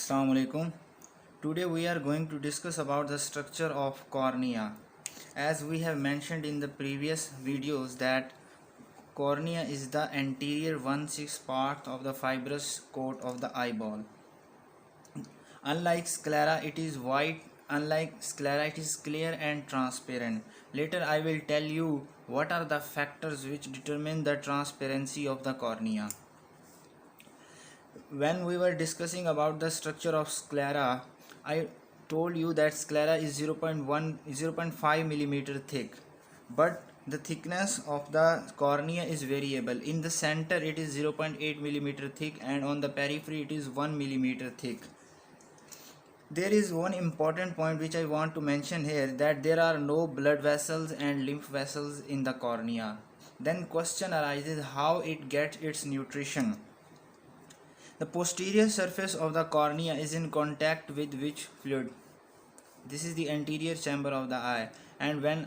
Assalamu alaikum. Today we are going to discuss about the structure of cornea. As we have mentioned in the previous videos that cornea is the anterior 1/6 part of the fibrous coat of the eyeball. Unlike sclera, it is white. Unlike sclera, it is clear and transparent. Later I will tell you what are the factors which determine the transparency of the cornea. When we were discussing about the structure of sclera, I told you that sclera is 0.5 millimeter thick, but the thickness of the cornea is variable. In the center it is 0.8 millimeter thick and on the periphery it is 1 millimeter thick. There is one important point which I want to mention here, that there are no blood vessels and lymph vessels in the cornea. Then question arises, how it gets its nutrition. The posterior surface of the cornea is in contact with which fluid? This is the anterior chamber of the eye. And when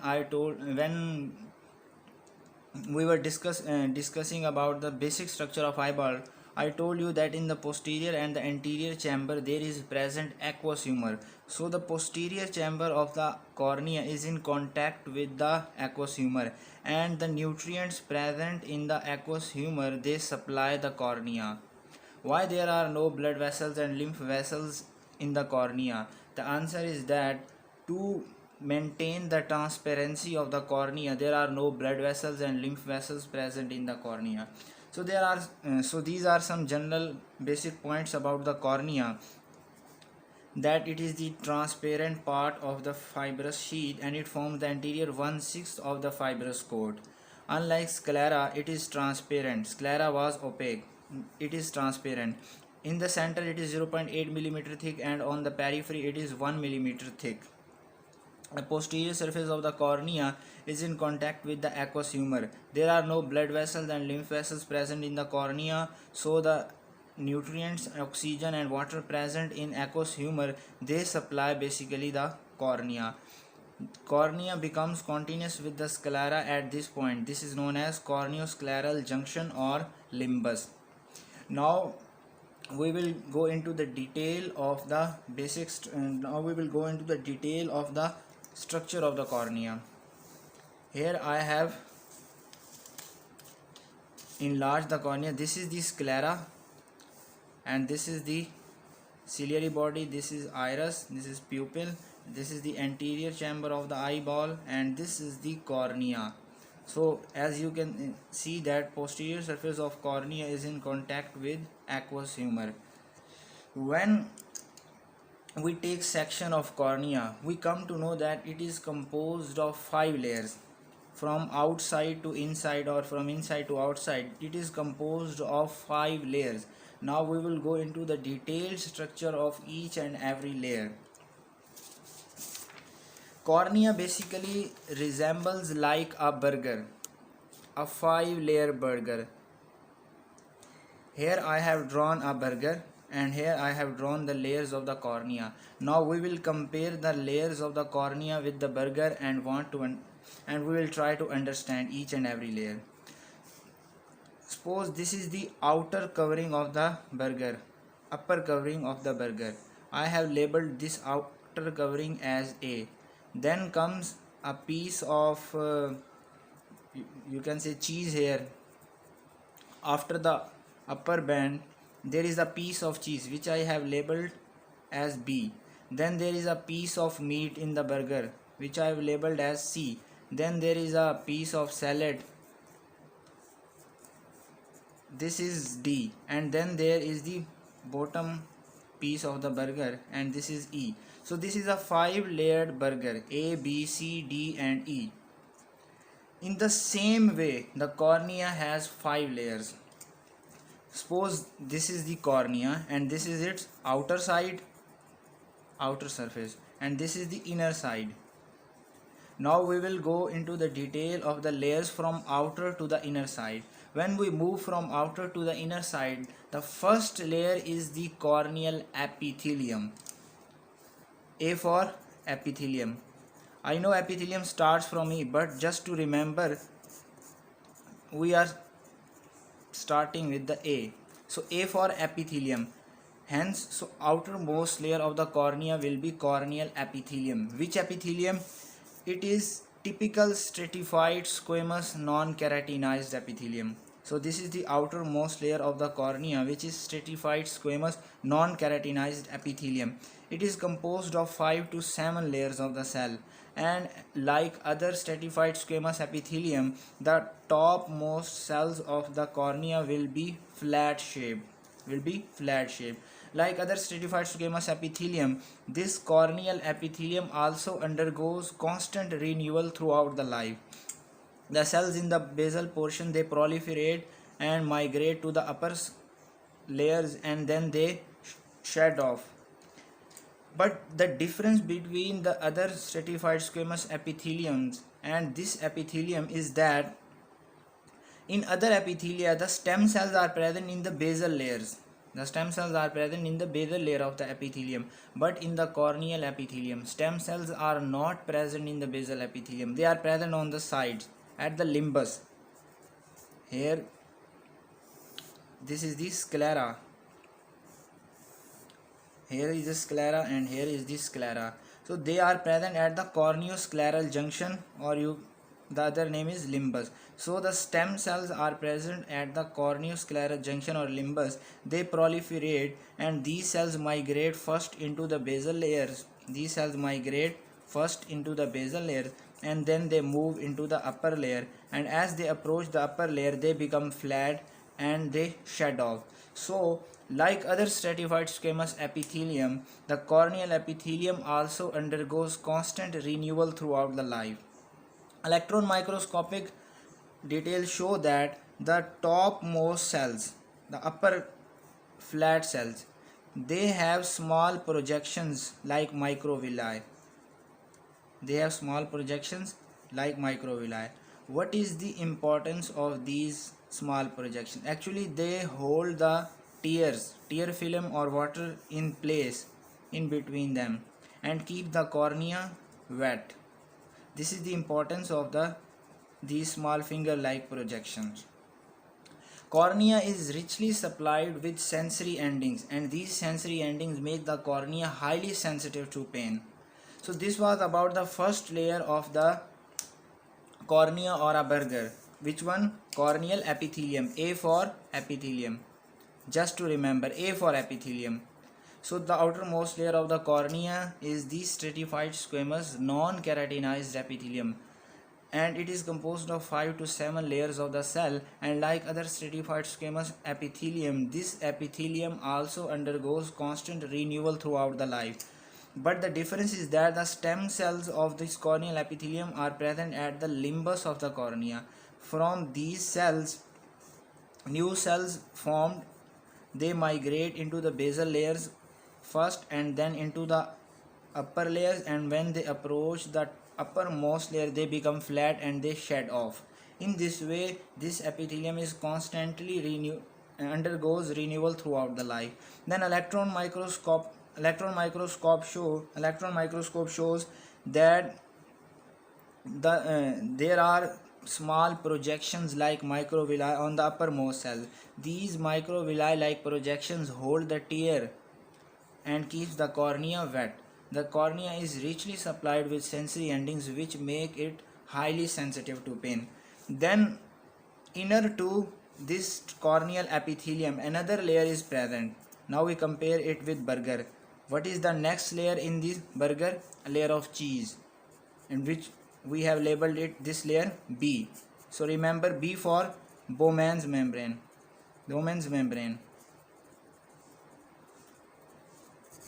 we were discussing about the basic structure of eyeball, I told you that in the posterior and the anterior chamber there is present aqueous humor. So the posterior chamber of the cornea is in contact with the aqueous humor, and the nutrients present in the aqueous humor, they supply the cornea. Why there are no blood vessels and lymph vessels in the cornea? The answer is that to maintain the transparency of the cornea, there are no blood vessels and lymph vessels present in the cornea. So these are some general basic points about the cornea, that it is the transparent part of the fibrous sheath and it forms the anterior 1/6 of the fibrous coat. Unlike sclera, it is transparent. Sclera was opaque. It is transparent. In the center it is 0.8 millimeter thick and on the periphery it is 1 millimeter thick. The posterior surface of the cornea is in contact with the aqueous humor. There are no blood vessels and lymph vessels present in the cornea, so the nutrients, oxygen and water present in aqueous humor, they supply basically the cornea. Cornea becomes continuous with the sclera at this point. This is known as corneoscleral junction or limbus. Now we will go into the detail of the structure of the cornea. Here I have enlarged the cornea. This is the sclera and this is the ciliary body, this is iris, this is pupil, this is the anterior chamber of the eyeball, and this is the cornea. So as you can see that posterior surface of cornea is in contact with aqueous humor. When we take section of cornea, we come to know that it is composed of 5 layers. From outside to inside or from inside to outside, it is composed of 5 layers. Now we will go into the detailed structure of each and every layer. Cornea basically resembles like a burger, a 5-layer burger. Here I have drawn a burger and here I have drawn the layers of the cornea. Now we will compare the layers of the cornea with the burger and we will try to understand each and every layer. Suppose this is the outer covering of the burger, upper covering of the burger. I have labeled this outer covering as A. Then comes a piece of you can say cheese here. After the upper band there is a piece of cheese which I have labeled as B. Then there is a piece of meat in the burger which I have labeled as C. Then there is a piece of salad, this is D, and then there is the bottom piece of the burger and this is E. So this is a 5-layered burger, A, B, C, D and E. In the same way the cornea has 5 layers. Suppose this is the cornea and this is its outer side, outer surface, and this is the inner side. Now we will go into the detail of the layers from outer to the inner side. When we move from outer to the inner side, the first layer is the corneal epithelium. A for epithelium. I know epithelium starts from E, but just to remember, we are starting with the A. So A for epithelium. Hence, so outermost layer of the cornea will be corneal epithelium. Which epithelium? It is typical stratified squamous non-keratinized epithelium. So this is the outermost layer of the cornea, which is stratified squamous non-keratinized epithelium. It is composed of 5 to 7 layers of the cell, and like other stratified squamous epithelium, the topmost cells of the cornea will be flat shaped. Like other stratified squamous epithelium, this corneal epithelium also undergoes constant renewal throughout the life. The cells in the basal portion, they proliferate and migrate to the upper layers, and then they shed off. But the difference between the other stratified squamous epitheliums and this epithelium is that in other epithelia, the stem cells are present in the basal layers. The stem cells are present in the basal layer of the epithelium. But in the corneal epithelium, stem cells are not present in the basal epithelium. They are present on the sides, at the limbus. Here, this is the sclera. Here is the sclera and here is the sclera. So they are present at the corneoscleral junction, or the other name is limbus. So the stem cells are present at the corneoscleral junction or limbus. They proliferate, and these cells migrate first into the basal layers. And then they move into the upper layer, and as they approach the upper layer, they become flat and they shed off. So like other stratified squamous epithelium, the corneal epithelium also undergoes constant renewal throughout the life. Electron microscopic details show that the topmost cells, the upper flat cells, they have small projections like microvilli. What is the importance of these small projections? Actually, they hold the tear film or water in place in between them and keep the cornea wet. This is the importance of these small finger-like projections. Cornea is richly supplied with sensory endings, and these sensory endings make the cornea highly sensitive to pain. So this was about the first layer of the cornea or a burger. Which one? Corneal epithelium. A for epithelium. Just to remember, A for epithelium. So the outermost layer of the cornea is the stratified squamous non-keratinized epithelium, and it is composed of 5 to 7 layers of the cell, and like other stratified squamous epithelium, this epithelium also undergoes constant renewal throughout the life. But the difference is that the stem cells of this corneal epithelium are present at the limbus of the cornea. From these cells, new cells formed. They migrate into the basal layers first and then into the upper layers, and when they approach the uppermost layer, they become flat and they shed off. In this way, this epithelium is constantly undergoes renewal throughout the life. Then electron microscope shows that there are small projections like microvilli on the uppermost cell. These microvilli like projections hold the tear and keeps the cornea wet. The cornea is richly supplied with sensory endings which make it highly sensitive to pain. Then inner to this corneal epithelium, another layer is present. Now we compare it with burger. What is the next layer in this burger? A layer of cheese, in which we have labeled it this layer B. So remember, B for Bowman's membrane.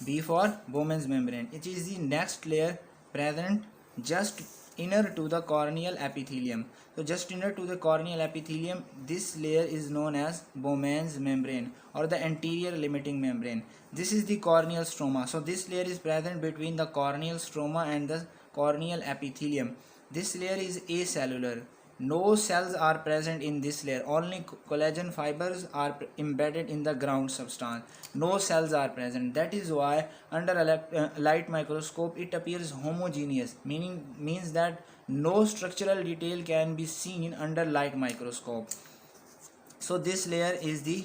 B for Bowman's membrane. It is the next layer present just inner to the corneal epithelium. So just inner to the corneal epithelium, this layer is known as Bowman's membrane or the anterior limiting membrane. This is the corneal stroma. So this layer is present between the corneal stroma and the corneal epithelium. This layer is acellular. No cells are present in this layer. Only collagen fibers are embedded in the ground substance. No cells are present. That is why under light microscope it appears homogeneous, means that no structural detail can be seen under light microscope. So this layer is the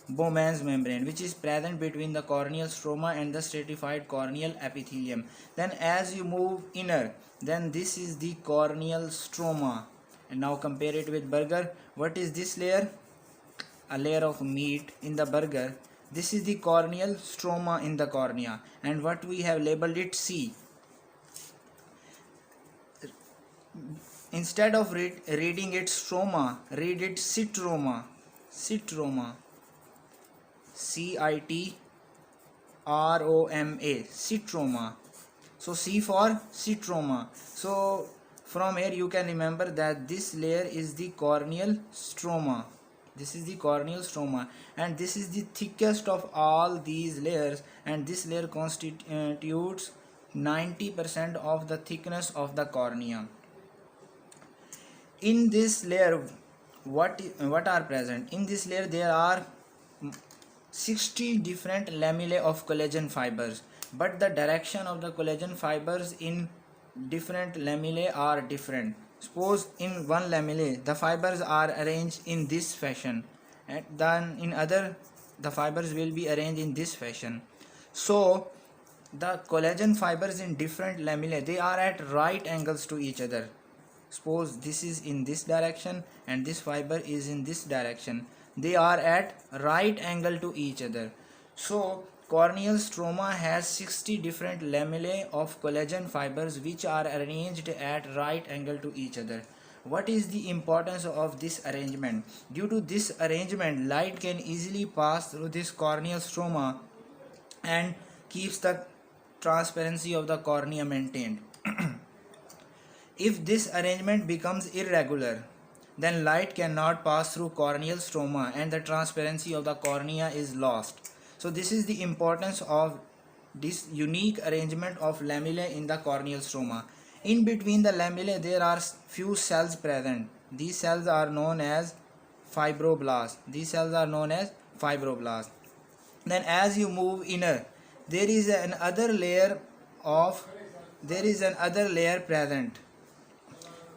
Bowman's membrane, which is present between the corneal stroma and the stratified corneal epithelium. Then as you move inner, then this is the corneal stroma. And now compare it with burger. What is this layer? A layer of meat in the burger. This is the corneal stroma in the cornea, and what we have labeled it C. Instead of reading it stroma, read it citroma. Citroma. C-I-T-R-O-M-A. Citroma. So C for citroma. So from here you can remember that this layer is the corneal stroma. This is the corneal stroma, and this is the thickest of all these layers, and this layer constitutes 90% of the thickness of the cornea. In this layer, what are present? In this layer there are 60 different lamellae of collagen fibers, but the direction of the collagen fibers in different lamellae are different. Suppose in one lamellae the fibers are arranged in this fashion, and then in other the fibers will be arranged in this fashion. So the collagen fibers in different lamellae, they are at right angles to each other. Suppose this is in this direction and this fiber is in this direction. They are at right angle to each other. So corneal stroma has 60 different lamellae of collagen fibers which are arranged at right angle to each other. What is the importance of this arrangement? Due to this arrangement, light can easily pass through this corneal stroma and keeps the transparency of the cornea maintained. If this arrangement becomes irregular, then light cannot pass through corneal stroma and the transparency of the cornea is lost. So this is the importance of this unique arrangement of lamellae in the corneal stroma. In between the lamellae there are few cells present. These cells are known as fibroblasts. These cells are known as fibroblasts. Then as you move inner, there is another layer present.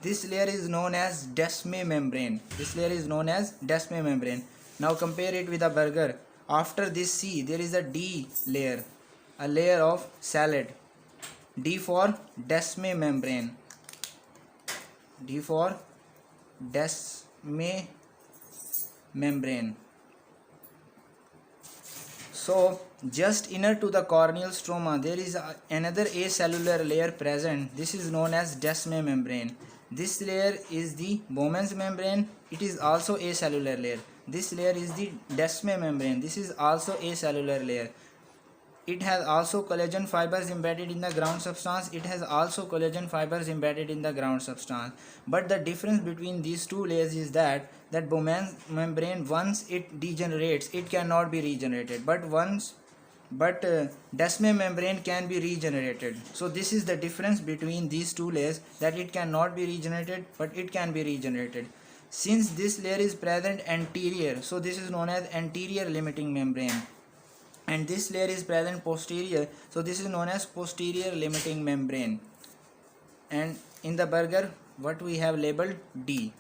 This layer is known as Descemet membrane. This layer is known as Descemet membrane. Now compare it with a burger. After this C, there is a D layer, a layer of salad. D for Descemet membrane. D for Descemet membrane. So just inner to the corneal stroma, there is another acellular layer present. This is known as Descemet membrane. This layer is the Bowman's membrane. It is also a cellular layer. This layer is the Descemet membrane. This is also a cellular layer. It has also collagen fibers embedded in the ground substance. It has also collagen fibers embedded in the ground substance. But the difference between these two layers is that Bowman's membrane, once it degenerates, it cannot be regenerated. But Descemet membrane can be regenerated. So this is the difference between these two layers, that it cannot be regenerated but it can be regenerated. Since this layer is present anterior, so this is known as anterior limiting membrane, and this layer is present posterior, so this is known as posterior limiting membrane. And in the burger, what we have labeled D.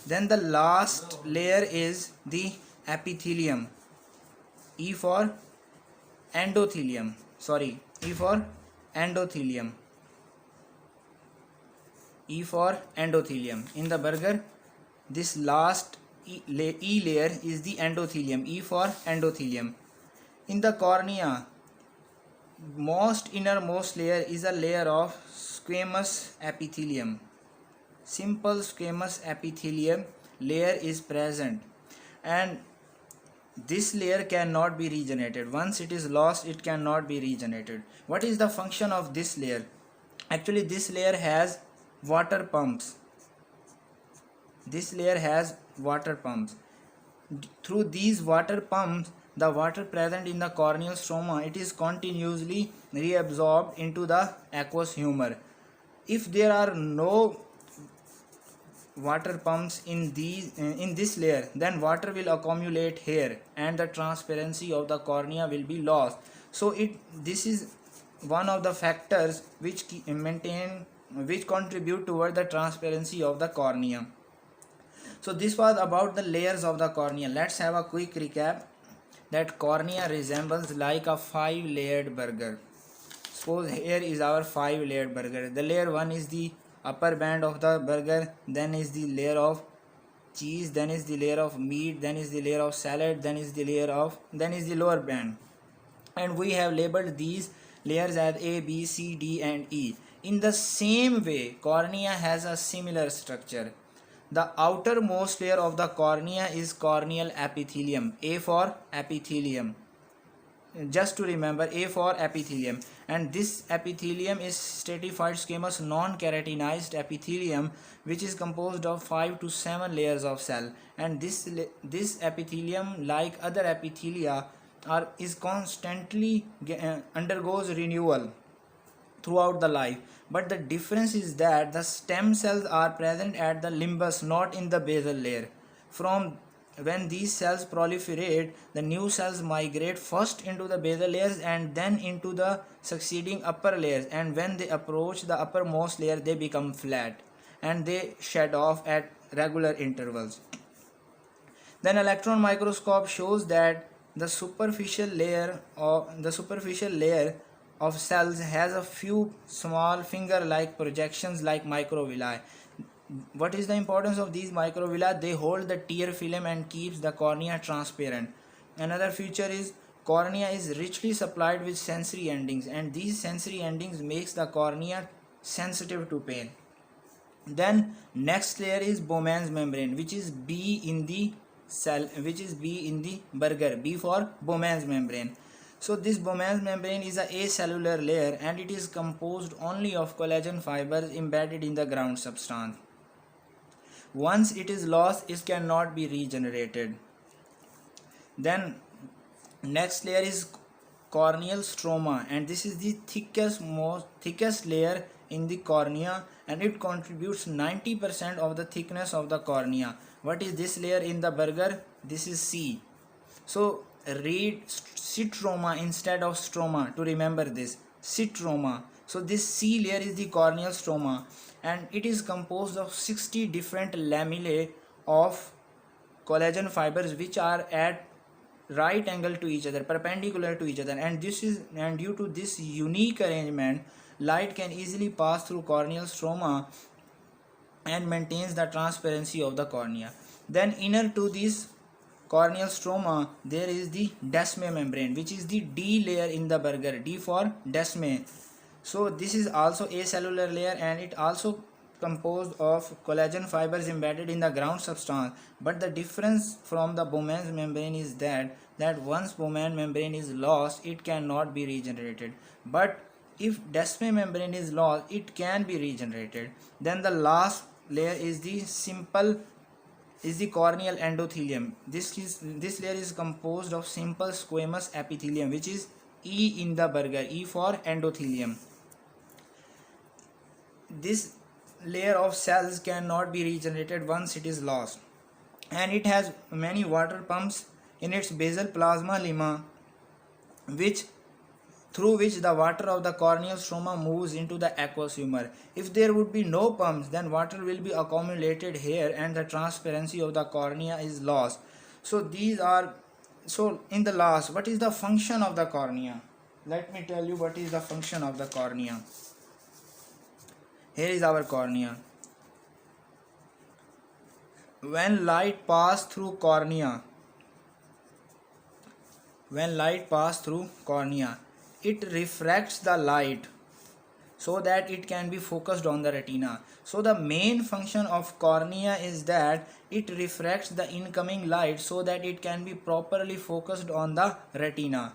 Then the last layer is the epithelium. E for endothelium. E for endothelium. E for endothelium. In the burger, this last E layer is the endothelium. E for endothelium. In the cornea, innermost layer is a layer of squamous epithelium. Simple squamous epithelium layer is present, and this layer cannot be regenerated. Once it is lost, it cannot be regenerated. What is the function of this layer? Actually, this layer has water pumps. This layer has water pumps. Through these water pumps, the water present in the corneal stroma, it is continuously reabsorbed into the aqueous humor. If there are no water pumps in this layer, then water will accumulate here and the transparency of the cornea will be lost. So this is one of the factors which contribute toward the transparency of the cornea. So this was about the layers of the cornea. Let's have a quick recap. that cornea resembles like a 5-layered burger. Suppose here is our 5-layered burger. The layer 1 is the upper band of the burger, then is the layer of cheese, then is the layer of meat, then is the layer of salad, then is the lower band. And we have labeled these layers as A, B, C, D and E. In the same way, cornea has a similar structure. The outermost layer of the cornea is corneal epithelium. A for epithelium. Just to remember, A for epithelium, and this epithelium is stratified squamous non-keratinized epithelium, which is composed of 5 to 7 layers of cell. And this epithelium, like other epithelia, is constantly undergoes renewal throughout the life. But the difference is that the stem cells are present at the limbus, not in the basal layer. From when these cells proliferate, the new cells migrate first into the basal layers and then into the succeeding upper layers, and when they approach the uppermost layer they become flat and they shed off at regular intervals. Then electron microscope shows that the superficial layer of cells has a few small finger-like projections like microvilli. What is the importance of these microvilli? They hold the tear film and keeps the cornea transparent. Another feature is cornea is richly supplied with sensory endings, and these sensory endings makes the cornea sensitive to pain. Then next layer is Bowman's membrane, which is B in the burger. B for Bowman's membrane. So this Bowman's membrane is a acellular layer and it is composed only of collagen fibers embedded in the ground substance. Once it is lost, it cannot be regenerated. Then next layer is corneal stroma, and this is the thickest layer in the cornea, and it contributes 90% of the thickness of the cornea. What is this layer in the burger? This is C. So read citroma instead of stroma to remember this. Citroma. So this C layer is the corneal stroma, and it is composed of 60 different lamellae of collagen fibers which are at right angle to each other, perpendicular to each other, and due to this unique arrangement, light can easily pass through corneal stroma and maintains the transparency of the cornea. Then inner to this corneal stroma there is the Descemet membrane, which is the D layer in the burger. D for Descemet. So this is also a cellular layer, and it also composed of collagen fibers embedded in the ground substance. But the difference from the Bowman's membrane is that once Bowman membrane is lost, it cannot be regenerated. But if Descemet membrane is lost, it can be regenerated. Then the last layer is the corneal endothelium. This layer is composed of simple squamous epithelium, which is E in the burger. E for endothelium. This layer of cells cannot be regenerated once it is lost, and it has many water pumps in its basal plasma lemma, through which the water of the corneal stroma moves into the aqueous humor. If there would be no pumps, then water will be accumulated here and the transparency of the cornea is lost. So in the last, what is the function of the cornea? Let me tell you what is the function of the cornea. Here is our cornea. When light passes through cornea, it refracts the light so that it can be focused on the retina. So the main function of cornea is that it refracts the incoming light so that it can be properly focused on the retina.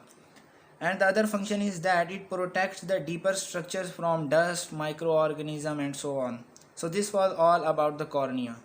And the other function is that it protects the deeper structures from dust, microorganism and so on. So this was all about the cornea.